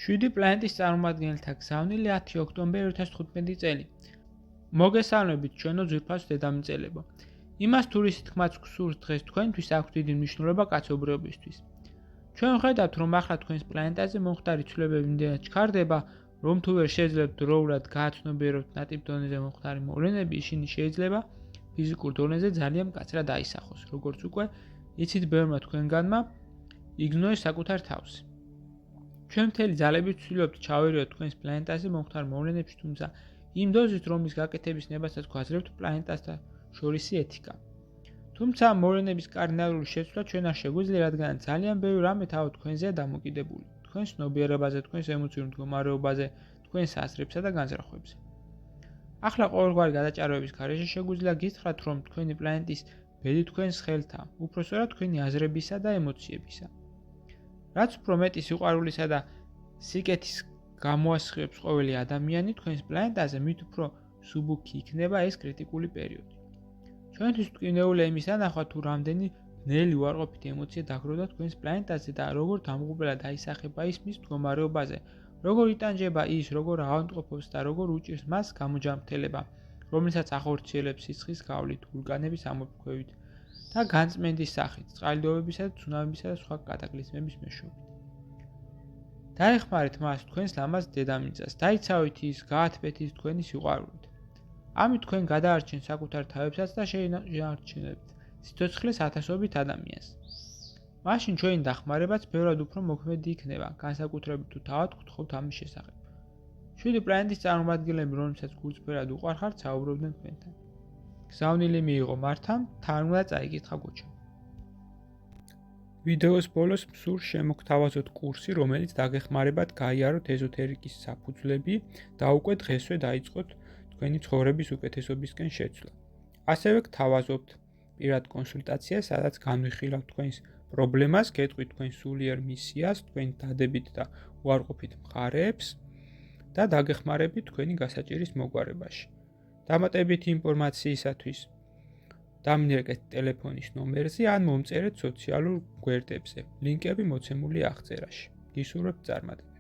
7 პლანეტის წარმომადგენელთა გზავნილი 10 ოქტომბერი 2015 წელი. მოგესალმებით ჩვენო ძვირფას დედამიწელებო. იმას თურისტი თქმაც გსურს დღეს თქვენთვის აქვს დიდი მნიშვნელობა კაცობრიობისთვის. ჩვენ ვხედავთ, რომ ახლა თქვენს პლანეტაზე მომხდარი ცვლილებები იმდენად ჩქარდება, რომ თუ ვერ შეძლებთ დროულად გააცნობიეროთ ნატიფ დონეზე მომხდარი მოვლენები, ისინი შეიძლება ფიზიკურ დონეზე ძალიან მკაცრად აისახოს, როგორც უკვე იცით ბევრმა თქვენგანმა იგრძნოს საკუთარ თავს. ჩვენ მთელი ძალებით ვცდილობთ ჩავერიოთ თქვენს პლანეტაზე მომხდარ მოვლენებში, თუმცა იმ დოზით, რომლის გაკეთების ნებასაც გვაძლევთ პლანეტასთან შორისი ეთიკა. თუმცა მოვლენების კარდინალური შეცვლა ჩვენ არ შეგვიძლია, რადგან ძალიან ბევრი რამე თავად თქვენზეა დამოკიდებული. თქვენს ცნობიერებაზე, თქვენს ემოციურ მდგომარეობაზე, თქვენს აზრებსა და განზრახვებზე. ახლა ყოველგვარი გადაჭარბების გარეშე შეგვიძლია გითხრათ, რომ თქვენი პლანეტის ბედი თქვენს ხელთაა, უпроსტად თქვენი აზრებისა და ემოციებისა. რაც უფრო მეტი სიყვარულისა და სიკეთის გამოასხივებს ყოველი ადამიანი თქვენს პლანეტაზე, მით უფრო სუბუქი იქნება ეს კრიტიკული პერიოდი. ჩვენთვის მტკივნეულია იმის ანახვა, თუ რამდენი ბნელი უარყოფითი ემოცია დაგროვდა თქვენს პლანეტაზე და როგორ დამღუპველად აისახება ის მის მდგომარეობაზე, როგორ იტანჯება ის, როგორ ავადმყოფობს და როგორ უჭირს მას გამოჯანმრთელება, რომელსაც ახორციელებს სიცხის გავლით, ვულკანების ამოფრქვევით და განწმენდის სახით, წყალდიდობებისა და ცუნამებისა და სხვა კატაკლიზმების მეშვეობით. დაეხმარეთ მას თქვენს ლამაზ დედამიწას, დაიცავით ის, გაათბეთ ის თქვენი სიყვარულით. ამით თქვენ გადაარჩენთ საკუთარ თავებსაც და შეინარჩუნებთ სიცოცხლეს ათასობით ადამიანს. მაშინ ჩვენი დახმარებაც ბევრად უფრო მოქმედი იქნება, განსაკუთრებით თუ თავად გთხოვთ ამის შესახებ. 7 პლანეტის წარმომადგენლები, რომლებსაც გულწრფელად უყვარხართ, საუბრობდნენ თქვენთან. გზავნილი მიიღო მართამ, თან უნდა წაიკითხა გოჩა. ვიდეოს ბოლოს მსურს შემოგთავაზოთ კურსი, რომელიც დაგეხმარებათ გაიაროთ ეზოთერიკის საფუძვლები და უკვე დღესვე დაიწყოთ თქვენი ცხოვრების უკეთესობისკენ შეცვლა. ასევე გთავაზობთ პირად კონსულტაციას, სადაც განვიხილავთ თქვენს პრობლემას, გეტყვით თქვენ სულიერ მისიას, თქვენი დადებით და უარყოფით მხარეებს და დაგეხმარებით თქვენი გასაჭირის მოგვარებაში. დამატებითი ინფორმაციისათვის დამინერგეთ ტელეფონის ნომერზე ან მომწერეთ სოციალურ გვერდებზე. ლინკები მოცემულია აღწერაში. გისურვებთ წარმატებას.